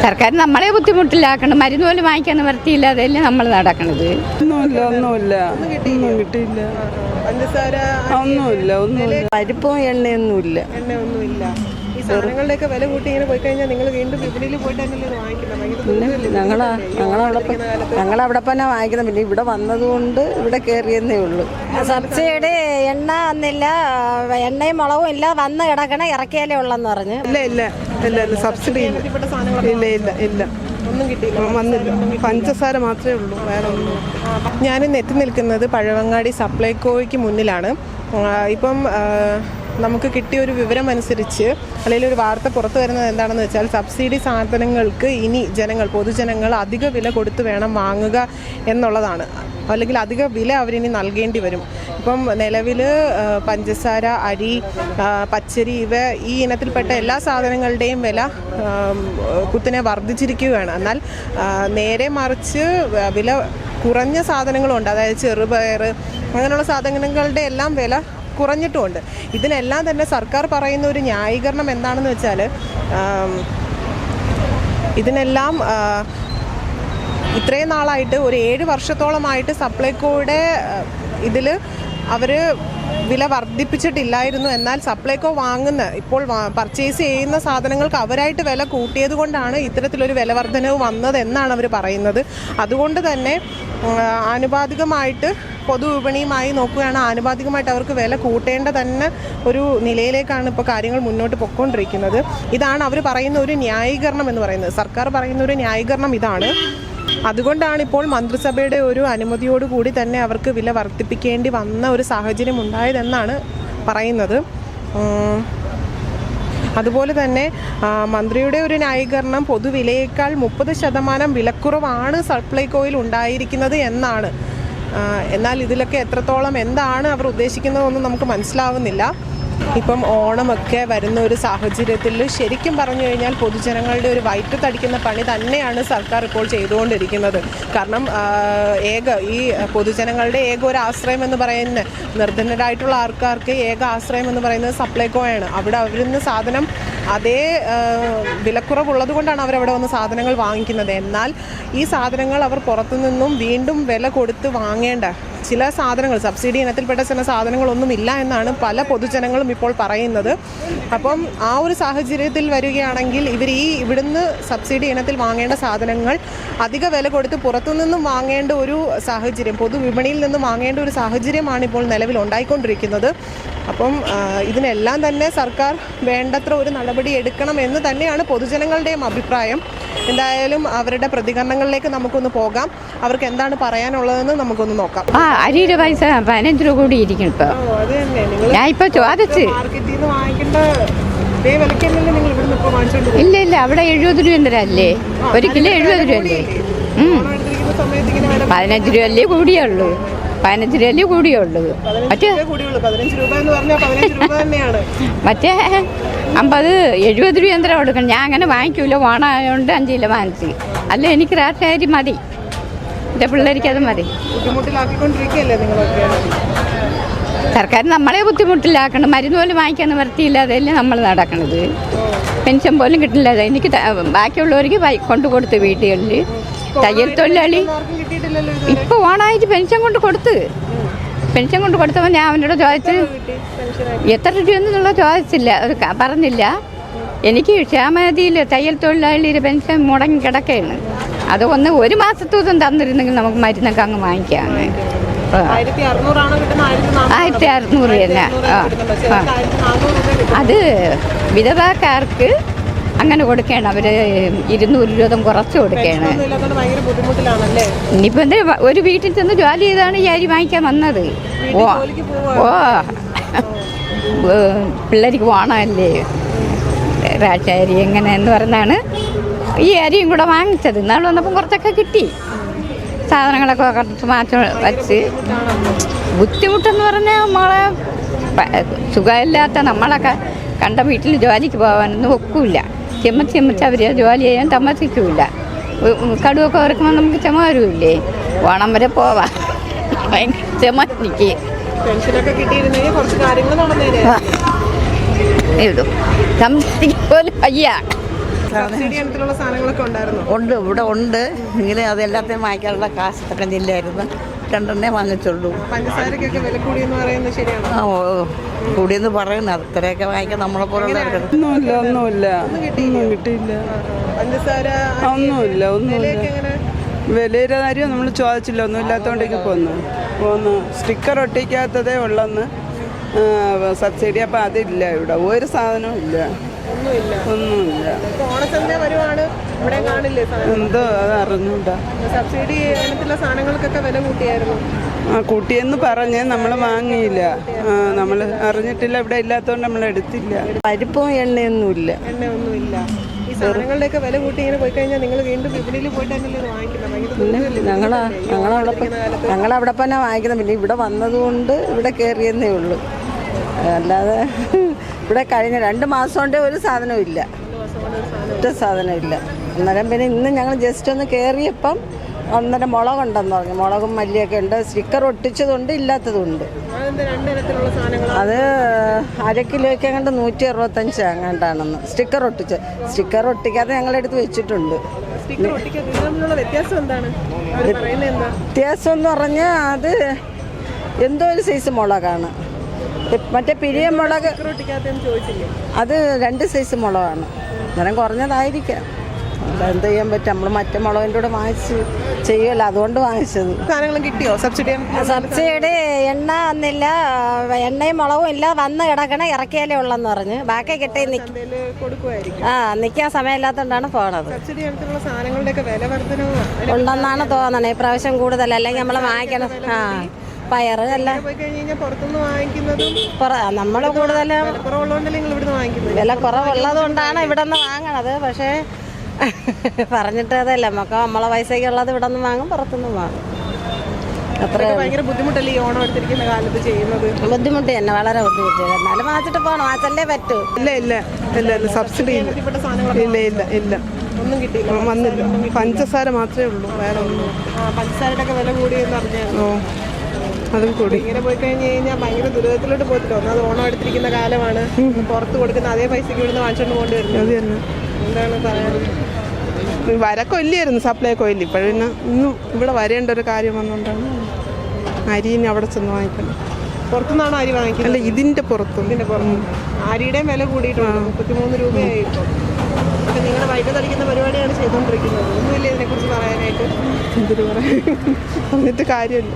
സർക്കാർ നമ്മളെ ബുദ്ധിമുട്ടിലാക്കണം. മരുന്ന് പോലും വാങ്ങിക്കാൻ നിവർത്തിയില്ലാതെയല്ലേ നമ്മൾ നടക്കണത്. ഒന്നുമില്ല കിട്ടിയില്ല. ഒന്നുമില്ല. പരിപ്പും എണ്ണയൊന്നുമില്ല. ഈ സാധനങ്ങളുടെയൊക്കെ വില കൂട്ടി ഇങ്ങനെ പോയി കഴിഞ്ഞാൽ നിങ്ങൾ വീണ്ടും വിപണിയിൽ പോയിട്ടല്ലേ ഞങ്ങളവിടെ തന്നെ വാങ്ങിക്കുന്നത്. പിന്നെ ഇവിടെ വന്നതുകൊണ്ട് ഇവിടെ കയറിയെന്നേ ഉള്ളൂ. സബ്സിഡി എണ്ണ വന്നില്ല, എണ്ണയും മുളകും ഇല്ല, വന്ന് കിടക്കണ ഇറക്കിയാലേ ഉള്ളെന്ന് പറഞ്ഞു. ഇല്ല സബ്സിഡി ഇല്ല ഒന്നും കിട്ടിയില്ല, വന്നില്ല. പഞ്ചസാര മാത്രമേ ഉള്ളൂ, വേറെ ഒന്നും. ഞാനിന്ന് എത്തി നിൽക്കുന്നത് പഴവങ്ങാടി സപ്ലൈകോയ്ക്ക് മുന്നിലാണ്. ഇപ്പം നമുക്ക് കിട്ടിയ ഒരു വിവരം അനുസരിച്ച്, അല്ലെങ്കിൽ ഒരു വാർത്ത പുറത്തു വരുന്നത് എന്താണെന്ന് വെച്ചാൽ, സബ്സിഡി സാധനങ്ങൾക്ക് ഇനി പൊതുജനങ്ങൾ അധിക വില കൊടുത്ത് വേണം വാങ്ങുക എന്നുള്ളതാണ്. അല്ലെങ്കിൽ അധിക വില അവരിനി നൽകേണ്ടി വരും. ഇപ്പം നിലവിൽ പഞ്ചസാര, അരി, പച്ചരി ഈ ഇനത്തിൽപ്പെട്ട എല്ലാ സാധനങ്ങളുടെയും വില കുത്തിനെ വർദ്ധിച്ചിരിക്കുകയാണ്. എന്നാൽ നേരെ മറിച്ച് വില കുറഞ്ഞ സാധനങ്ങളുണ്ട്. അതായത് ചെറുപയർ അങ്ങനെയുള്ള സാധനങ്ങളുടെ എല്ലാം വില കുറഞ്ഞിട്ടുമുണ്ട്. ഇതിനെല്ലാം തന്നെ സർക്കാർ പറയുന്ന ഒരു ന്യായീകരണം എന്താണെന്ന് വെച്ചാൽ, ഇതിനെല്ലാം ഇത്രയും നാളായിട്ട് ഒരു 7 വർഷത്തോളമായിട്ട് സപ്ലൈകോയുടെ ഇതിൽ അവർ വില വർദ്ധിപ്പിച്ചിട്ടില്ലായിരുന്നു. എന്നാൽ സപ്ലൈകോ ഇപ്പോൾ പർച്ചേസ് ചെയ്യുന്ന സാധനങ്ങൾക്ക് അവരായിട്ട് വില കൂട്ടിയത് കൊണ്ടാണ് ഇത്തരത്തിലൊരു വില വർധനവ് വന്നതെന്നാണ് അവർ പറയുന്നത്. അതുകൊണ്ട് തന്നെ ആനുപാതികമായിട്ട് പൊതുവിപണിയുമായി നോക്കുകയാണ്, ആനുപാതികമായിട്ട് അവർക്ക് വില കൂട്ടേണ്ട തന്നെ ഒരു നിലയിലേക്കാണ് ഇപ്പോൾ കാര്യങ്ങൾ മുന്നോട്ട് പൊയ്ക്കൊണ്ടിരിക്കുന്നത്. ഇതാണ് അവർ പറയുന്ന ഒരു ന്യായീകരണം എന്ന് പറയുന്നത്. സർക്കാർ പറയുന്ന ഒരു ന്യായീകരണം ഇതാണ്. അതുകൊണ്ടാണ് ഇപ്പോൾ മന്ത്രിസഭയുടെ ഒരു അനുമതിയോടുകൂടി തന്നെ അവർക്ക് വില വർദ്ധിപ്പിക്കേണ്ടി വന്ന ഒരു സാഹചര്യം ഉണ്ടായതെന്നാണ് പറയുന്നത്. അതുപോലെ തന്നെ മന്ത്രിയുടെ ഒരു ന്യായീകരണം പൊതുവിലയേക്കാൾ 30% വിലക്കുറവാണ് സപ്ലൈകോയിൽ ഉണ്ടായിരിക്കുന്നത് എന്നാണ്. എന്നാൽ ഇതിലൊക്കെ എത്രത്തോളം എന്താണ് അവർ ഉദ്ദേശിക്കുന്നതെന്നും നമുക്ക് മനസ്സിലാവുന്നില്ല. ഇപ്പം ഓണമൊക്കെ വരുന്ന ഒരു സാഹചര്യത്തിൽ ശരിക്കും പറഞ്ഞു കഴിഞ്ഞാൽ പൊതുജനങ്ങളുടെ ഒരു വയറ്റ് തടിക്കുന്ന പണി തന്നെയാണ് സർക്കാർ ഇപ്പോൾ ചെയ്തുകൊണ്ടിരിക്കുന്നത്. കാരണം ഈ പൊതുജനങ്ങളുടെ ഒരു ആശ്രയം എന്ന് പറയുന്നത്, നിർധനരായിട്ടുള്ള ആൾക്കാർക്ക് ആശ്രയം എന്ന് പറയുന്നത് സപ്ലൈകോയാണ്. അവിടെ അവരിന്ന് സാധനം അതേ വിലക്കുറവുള്ളത് കൊണ്ടാണ് അവരവിടെ വന്ന് സാധനങ്ങൾ വാങ്ങിക്കുന്നത്. എന്നാൽ ഈ സാധനങ്ങൾ അവർ പുറത്തുനിന്നും വീണ്ടും വില കൊടുത്ത് വാങ്ങേണ്ട ചില സാധനങ്ങൾ, സബ്സിഡി ഇനത്തിൽപ്പെട്ട ചില സാധനങ്ങളൊന്നും ഇല്ല എന്നാണ് പല പൊതുജനങ്ങളും ഇപ്പോൾ പറയുന്നത്. അപ്പം ആ ഒരു സാഹചര്യത്തിൽ വരികയാണെങ്കിൽ ഇവിടുന്ന് സബ്സിഡി ഇനത്തിൽ വാങ്ങേണ്ട സാധനങ്ങൾ അധിക വില കൊടുത്ത് പുറത്തുനിന്നും വാങ്ങേണ്ട ഒരു സാഹചര്യം, പൊതുവിപണിയിൽ നിന്നും വാങ്ങേണ്ട ഒരു സാഹചര്യമാണ് ഇപ്പോൾ നിലവിൽ ഉണ്ടായിക്കൊണ്ടിരിക്കുന്നത്. അപ്പം ഇതിനെല്ലാം തന്നെ സർക്കാർ വേണ്ടത്ര ഒരു നടപടി എടുക്കണം എന്ന് തന്നെയാണ് പൊതുജനങ്ങളുടെയും അഭിപ്രായം. എന്തായാലും അവരുടെ പ്രതികരണങ്ങളിലേക്ക് നമുക്കൊന്ന് പോകാം. അവർക്ക് എന്താണ് പറയാനുള്ളതെന്ന് നമുക്കൊന്ന് നോക്കാം. അരിയുടെ പൈസ 15 രൂപ കൂടി ഇരിക്കും ഇപ്പൊ. ഞാൻ ഇപ്പൊ ചോദിച്ച് ഇല്ല അവിടെ 70 രൂപ എന്തരല്ലേ, 1 കിലോ 70 രൂപ അല്ലേ. 15 രൂപ അല്ലേ കൂടിയുള്ളൂ, 15 രൂപ അല്ലേ കൂടിയുള്ളൂ. മറ്റേ 50 70 രൂപ എന്തര കൊടുക്കണം. ഞാൻ അങ്ങനെ വാങ്ങിക്കൂല, ഓണായതുകൊണ്ട് 5 കിലോ വാങ്ങിച്ച്. അല്ല എനിക്ക് രാത്രി മതി, എൻ്റെ പിള്ളേർക്ക് അത് മതി. സർക്കാർ നമ്മളെ ബുദ്ധിമുട്ടിലാക്കണം. മരുന്ന് പോലും വാങ്ങിക്കാൻ നിവർത്തിയില്ലാതെയല്ലേ നമ്മൾ നടക്കണത്. പെൻഷൻ പോലും കിട്ടില്ല. എനിക്ക് ബാക്കിയുള്ളവർക്ക് കൊണ്ടു കൊടുത്ത് വീട്ടുകളിൽ. തയ്യൽ തൊഴിലാളി ഇപ്പോൾ ഓണായിട്ട് പെൻഷൻ കൊണ്ട് കൊടുത്തപ്പോൾ ഞാൻ അവനോട് ചോദിച്ച് എത്ര രൂപയെന്നുള്ള ചോദിച്ചില്ല, അത് പറഞ്ഞില്ല. എനിക്ക് ക്ഷേമനിധിയിൽ തയ്യൽ തൊഴിലാളിയുടെ പെൻഷൻ മുടങ്ങി കിടക്കുകയാണ്. അത് ഒരു മാസത്തൂതും തന്നിരുന്നെങ്കിൽ നമുക്ക് മരുന്നൊക്കെ അങ്ങ് വാങ്ങിക്കാം. 1600 തന്നെ. അത് വിധവാക്കാർക്ക് അങ്ങനെ കൊടുക്കുകയാണ്. അവർ 200 രൂപ കുറച്ച് കൊടുക്കുകയാണ്. ഇനിയിപ്പോൾ എന്താ ഒരു വീട്ടിൽ ചെന്ന് ജോലി ചെയ്താണ് ഈ അരി വാങ്ങിക്കാൻ വന്നത്. പിള്ളേർക്ക് പോകണമല്ലേ റേഷൻ അരി എങ്ങനെയെന്ന് പറഞ്ഞാണ് ഈ അരിയും കൂടെ വാങ്ങിച്ചത്. ഇന്നാൾ വന്നപ്പം കുറച്ചൊക്കെ കിട്ടി, സാധനങ്ങളൊക്കെ കുറച്ച് മാറ്റം വച്ച്. ബുദ്ധിമുട്ടെന്ന് പറഞ്ഞാൽ നമ്മളെ സുഖമില്ലാത്ത നമ്മളൊക്കെ കണ്ട വീട്ടിൽ ജോലിക്ക് പോകാനൊന്നും ഒക്കില്ല. ചെമ്മച്ച് അവർ ജോലി ചെയ്യാൻ താമസിക്കില്ല. കടുവൊക്കെ ഓർക്കുമ്പോൾ നമുക്ക് ചെമ വരുമില്ലേ. ഓണം വരെ പോവാം, ഭയങ്കര ചെമ എനിക്ക്. കുറച്ച് കാര്യങ്ങൾ നടന്നേനെ. എഴുതും സംശയം പോലും വയ്യ. സബ്സിഡി ഇനത്തിലുള്ള സാധനങ്ങളൊക്കെ ഉണ്ടായിരുന്നു. ഉണ്ട്, ഇവിടെ ഉണ്ട്. എങ്കിലും അത് എല്ലാത്തിനും വാങ്ങിക്കാനുള്ള കാശ് ഇല്ലായിരുന്നു. രണ്ടെണ്ണേ വാങ്ങിച്ചുള്ളൂ. പഞ്ചസാരക്കൊക്കെ വില കൂടിയെന്ന് പറയുന്നത് ശരിയാണോ? കൂടിയെന്ന് പറയുന്നത് അത്രയൊക്കെ വാങ്ങിക്കാൻ നമ്മളെ പോലുള്ള ഒന്നുമില്ല കിട്ടിയില്ല. പഞ്ചസാര ഒന്നുമില്ല വിലയൊക്കെ എങ്ങനെ? വിലയുടെ കാര്യം നമ്മൾ ചോദിച്ചില്ല. ഒന്നും ഇല്ലാത്തതുകൊണ്ടേക്ക് പോന്നു. സ്റ്റിക്കർ ഒട്ടിക്കാത്തതേ ഉള്ളെന്ന് സബ്സിഡി. അപ്പം അതില്ല, ഇവിടെ ഒരു സാധനവും ഇല്ല, ഒന്നുമില്ല. ഓണസദ്യ വരുവാണ്, ഇവിടെ കാണില്ലേ എന്തോ അത് അറിഞ്ഞൂടാ. സബ്സിഡി ഇനത്തിലുള്ള സാധനങ്ങൾക്കൊക്കെ വില കൂട്ടിയായിരുന്നു. കൂട്ടിയെന്ന് പറഞ്ഞ് നമ്മൾ വാങ്ങിയില്ല. നമ്മൾ അറിഞ്ഞിട്ടില്ല, ഇവിടെ ഇല്ലാത്തതുകൊണ്ട് നമ്മൾ എടുത്തില്ല. പരിപ്പും എണ്ണയൊന്നുമില്ല. എണ്ണയൊന്നുമില്ല. ഈ സാധനങ്ങളുടെയൊക്കെ വില കൂട്ടി ഇങ്ങനെ പോയി കഴിഞ്ഞാൽ നിങ്ങൾ വീണ്ടും വിപണിയിൽ പോയിട്ട് തന്നെയല്ലേ ഇത് വാങ്ങിക്കുന്നത്? ഞങ്ങളവിടെ തന്നെ വാങ്ങിക്കുന്നത്. പിന്നെ ഇവിടെ വന്നതുകൊണ്ട് ഇവിടെ കയറിയെന്നേ ഉള്ളൂ. അല്ലാതെ ഇവിടെ കഴിഞ്ഞ 2 മാസം കൊണ്ട് ഒരു സാധനവും ഇല്ല, ഒറ്റ സാധനം ഇല്ല. അന്നേരം പിന്നെ ഇന്ന് ഞങ്ങൾ ജസ്റ്റ് ഒന്ന് കയറിയപ്പം അന്നേരം മുളകുണ്ടെന്ന് പറഞ്ഞു. മുളകും മല്ലിയൊക്കെ ഉണ്ട്. സ്റ്റിക്കർ ഒട്ടിച്ചതുണ്ട്, ഇല്ലാത്തതുണ്ട്. അത് 1/2 കിലോയ്ക്ക് അങ്ങോട്ട് 165 അങ്ങോട്ടാണെന്ന് സ്റ്റിക്കർ ഒട്ടിക്കാതെ ഞങ്ങളെടുത്ത് വെച്ചിട്ടുണ്ട്. വ്യത്യാസം എന്ന് പറഞ്ഞാൽ അത് എന്തോ ഒരു സൈസ് മുളകാണ്. മറ്റേ പിരിയ മുളക് അത് 2 സൈസ് മുളകാണ്. അന്നേരം കുറഞ്ഞതായിരിക്കാം. എന്ത് ചെയ്യാൻ പറ്റും, നമ്മൾ മറ്റേ മുളകിൻ്റെ കൂടെ വാങ്ങിച്ച് ചെയ്യുമല്ലോ, അതുകൊണ്ട് വാങ്ങിച്ചത്. സാധനങ്ങളും കിട്ടിയോ? സബ്സിഡി എണ്ണ വന്നില്ല, എണ്ണയും മുളകും ഇല്ല, വന്ന് കിടക്കണ ഇറക്കിയാലേ ഉള്ളെന്ന് പറഞ്ഞ്. ബാക്കി കിട്ടി നിൽക്കാൻ സമയമില്ലാത്തതുകൊണ്ടാണ് പോണത്. ഉണ്ടെന്നാണ് തോന്നണേ. ഇപ്രാവശ്യം കൂടുതൽ, അല്ലെങ്കിൽ നമ്മൾ വാങ്ങിക്കണം. പയറ് അല്ല നമ്മൾ കൂടുതലും വില കുറവുള്ളത് കൊണ്ടാണ് ഇവിടെ നിന്ന് വാങ്ങണത്. പക്ഷേ പറഞ്ഞിട്ട് അതല്ല, നമുക്ക് നമ്മളെ പൈസയ്ക്കുള്ളത് ഇവിടെ നിന്ന് വാങ്ങും, പുറത്തുനിന്ന് വാങ്ങും. അത്ര ഭയങ്കര ബുദ്ധിമുട്ടല്ലേ ഈ ഓണം എടുത്തിരിക്കുന്ന കാലത്ത് ചെയ്യുന്നത്? ബുദ്ധിമുട്ട് തന്നെ, വളരെ ബുദ്ധിമുട്ട്. എന്നാലും വാങ്ങിച്ചിട്ട് പോകണം, വാങ്ങിച്ചല്ലേ പറ്റൂ. ഇല്ല സബ്സിഡി ഇല്ല ഒന്നും കിട്ടിയില്ല. വന്നില്ല. പഞ്ചസാര മാത്രമേ ഉള്ളൂ, വേറെ ഒന്നും. പഞ്ചസാരയുടെ ഒക്കെ വില കൂടിയെന്ന് അറിഞ്ഞായിരുന്നു. അതും കൂടി. ഇങ്ങനെ പോയി കഴിഞ്ഞ് കഴിഞ്ഞാൽ ഭയങ്കര ദുരിതത്തിലോട്ട് പോയിട്ടോ. അത് ഓണം എടുത്തിരിക്കുന്ന കാലമാണ്. പുറത്ത് കൊടുക്കുന്ന അതേ പൈസക്ക് ഇവിടുന്ന് വാങ്ങിച്ചോണ്ട് പോകേണ്ടി വരുന്നത്. അത് തന്നെ. എന്താണ് പറയാനുള്ളത്? വരക്കൊല്ലായിരുന്നു സപ്ലൈക്കോ ഇല്ല. ഇപ്പോഴിന്ന് ഇന്നും ഇവിടെ വരേണ്ട ഒരു കാര്യം വന്നുകൊണ്ടാണ് അരിനെ അവിടെ ചെന്ന് വാങ്ങിക്കണം. പുറത്തുനിന്നാണോ അരി വാങ്ങിക്കുന്നത്? അല്ല, ഇതിൻ്റെ പുറത്തും. അരിയുടെയും വില കൂടിയിട്ടുണ്ട്. 33 രൂപയായി ഇപ്പോൾ. അപ്പം നിങ്ങൾ വൈകിട്ട് തളിക്കുന്ന പരിപാടിയാണ് ചെയ്തുകൊണ്ടിരിക്കുന്നത്. ഒന്നുമില്ല ഇതിനെക്കുറിച്ച് പറയാനായിട്ട്. എന്തൊരു പറയാൻ എന്നിട്ട് കാര്യമില്ല.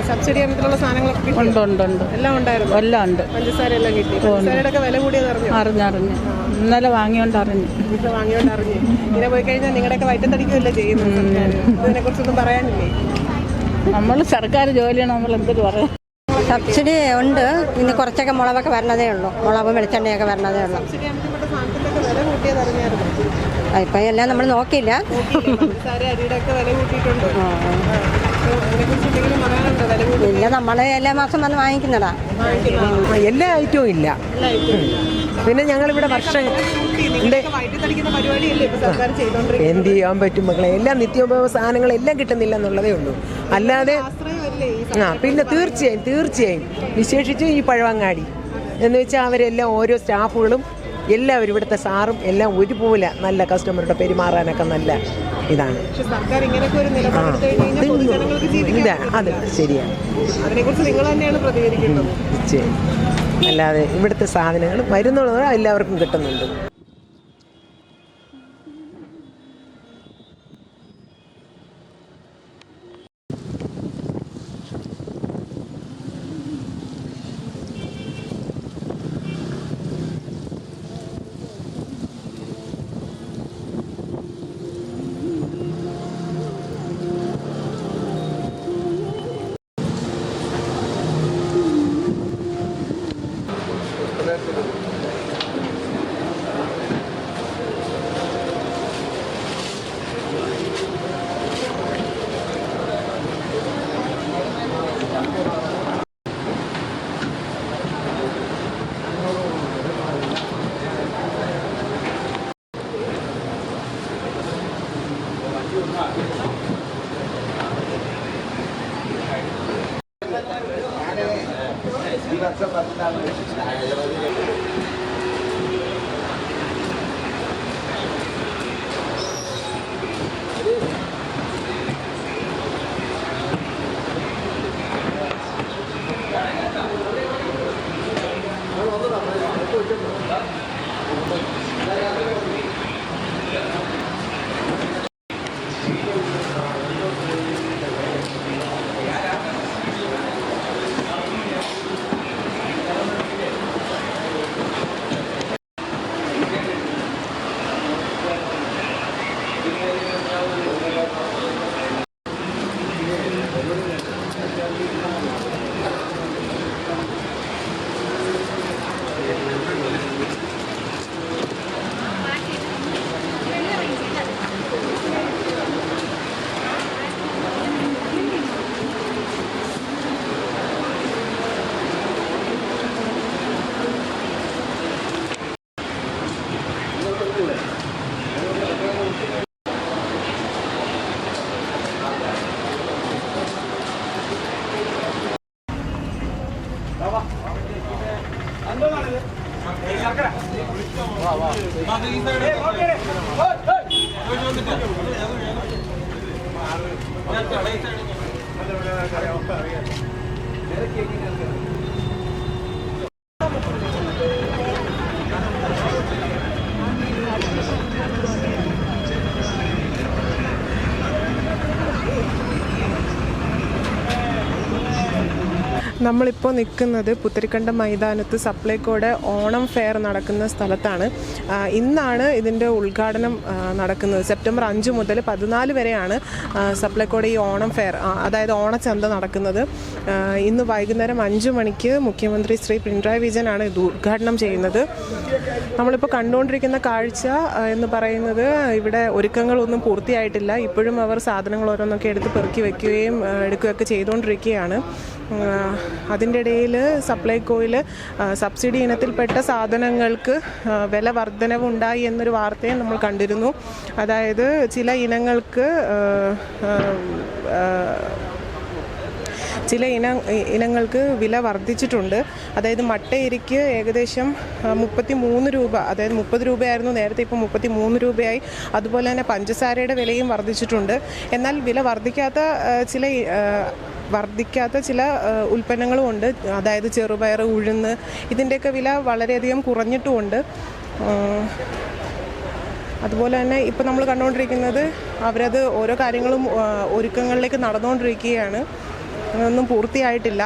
സബ്സിഡി ഇനത്തിലുള്ള സാധനങ്ങളൊക്കെ ഉണ്ട് എല്ലാം ഉണ്ടായിരുന്നു. എല്ലാം ഉണ്ട്. പഞ്ചസാര എല്ലാം കിട്ടി. പഞ്ചസാരയുടെ ഒക്കെ വില കൂടിയത് അറിഞ്ഞു ഇന്നലെ വാങ്ങിയോണ്ട് അറിഞ്ഞു. ഇങ്ങനെ പോയി കഴിഞ്ഞാൽ നിങ്ങളുടെയൊക്കെ വയറ്റത്തടിക്കുകയല്ലേ ചെയ്യുന്നത്. ഇതിനെക്കുറിച്ചൊന്നും പറയാനില്ലേ? നമ്മൾ സർക്കാർ ജോലിയാണ്, നമ്മൾ എന്തൊരു പറയാം. സബ്സിഡി ഉണ്ട്. ഇനി കുറച്ചൊക്കെ മുളകൊക്കെ വരണതേ ഉള്ളൂ. മുളകും വെളിച്ചെണ്ണയൊക്കെ വരണതേ ഉള്ളൂ. സബ്സിഡി ഇനത്തിൽപ്പെട്ട സാധനത്തിൻ്റെയൊക്കെ വില കൂട്ടിയത് അറിഞ്ഞായിരുന്നു. ഇപ്പം എല്ലാം നമ്മൾ നോക്കിയില്ല. പഞ്ചസാര അരിയുടെ ഒക്കെ വില കൂട്ടിയിട്ടുണ്ട്. ഇതിനെക്കുറിച്ച് എന്തെങ്കിലും പറയാനുണ്ടോ? വില കൂടി ഇല്ല, നമ്മൾ എല്ലാ മാസം വന്ന് വാങ്ങിക്കുന്നതാ. എല്ലാ ഐറ്റവും ഇല്ല. പിന്നെ ഞങ്ങളിവിടെ വർഷം വയറ്റത്തടിക്കുന്ന പരിപാടിയല്ലേ ഇപ്പൊ സർക്കാർ ചെയ്തോണ്ടിരിക്കുന്നത്? എന്ത് ചെയ്യാൻ പറ്റും മക്കളെ? എല്ലാം നിത്യോപയോഗ സാധനങ്ങളെല്ലാം കിട്ടുന്നില്ല എന്നുള്ളതേ ഉള്ളൂ. അല്ലാതെ പിന്നെ തീർച്ചയായും വിശേഷിച്ച് ഈ പഴവങ്ങാടി എന്ന് വെച്ചാൽ അവരെല്ലാം ഓരോ സ്റ്റാഫുകളും എല്ലാവരും ഇവിടുത്തെ സാറും എല്ലാം ഒരുപോലെ നല്ല കസ്റ്റമറുടെ പെരുമാറാനൊക്കെ നല്ല ഇതാണ്. അത് ശരിയാണ്. അതിനെക്കുറിച്ച് നിങ്ങൾ തന്നെയാണ് പ്രതികരിക്കേണ്ടത്. അല്ലാതെ ഇവിടുത്തെ സാധനങ്ങൾ മരുന്നുള്ളത് എല്ലാവർക്കും കിട്ടുന്നുണ്ട്. നമ്മളിപ്പോൾ നിൽക്കുന്നത് പുത്തരിക്കണ്ടം മൈതാനത്ത് സപ്ലൈകോയുടെ ഓണം ഫെയർ നടക്കുന്ന സ്ഥലത്താണ്. ഇന്നാണ് ഇതിൻ്റെ ഉദ്ഘാടനം നടക്കുന്നത്. സെപ്റ്റംബർ 5 മുതൽ 14 വരെയാണ് സപ്ലൈകോയുടെ ഈ ഓണം ഫെയർ, അതായത് ഓണച്ചന്ത നടക്കുന്നത്. ഇന്ന് വൈകുന്നേരം 5 മണിക്ക് മുഖ്യമന്ത്രി ശ്രീ പിണറായി വിജയനാണ് ഇത് ഉദ്ഘാടനം ചെയ്യുന്നത്. നമ്മളിപ്പോൾ കണ്ടുകൊണ്ടിരിക്കുന്ന കാഴ്ച എന്ന് പറയുന്നത് ഇവിടെ ഒരുക്കങ്ങളൊന്നും പൂർത്തിയായിട്ടില്ല. ഇപ്പോഴും അവർ സാധനങ്ങൾ ഓരോന്നൊക്കെ എടുത്ത് പെറുക്കി വയ്ക്കുകയും എടുക്കുകയൊക്കെ ചെയ്തുകൊണ്ടിരിക്കുകയാണ്. അതിൻ്റെ ഇടയിൽ സപ്ലൈകോയിൽ സബ്സിഡി ഇനത്തിൽപ്പെട്ട സാധനങ്ങൾക്ക് വില വർധനവുണ്ടായി എന്നൊരു വാർത്തയും നമ്മൾ കണ്ടിരുന്നു. അതായത് ചില ഇനങ്ങൾക്ക് വില വർദ്ധിച്ചിട്ടുണ്ട്. അതായത് മട്ടയരിക്ക് ഏകദേശം 33 രൂപ, അതായത് 30 രൂപയായിരുന്നു നേരത്തെ, ഇപ്പോൾ 33 രൂപയായി. അതുപോലെ തന്നെ പഞ്ചസാരയുടെ വിലയും വർദ്ധിച്ചിട്ടുണ്ട്. എന്നാൽ വില വർദ്ധിക്കാത്ത ചില ഉൽപ്പന്നങ്ങളും ഉണ്ട്. അതായത് ചെറുപയർ, ഉഴുന്ന്, ഇതിൻ്റെയൊക്കെ വില വളരെയധികം കുറഞ്ഞിട്ടുമുണ്ട്. അതുപോലെ തന്നെ ഇപ്പോൾ നമ്മൾ കണ്ടുകൊണ്ടിരിക്കുന്നത് അവരത് ഓരോ കാര്യങ്ങളും ഒരുക്കങ്ങളിലേക്ക് നടന്നുകൊണ്ടിരിക്കുകയാണ്. അതൊന്നും പൂർത്തിയായിട്ടില്ല.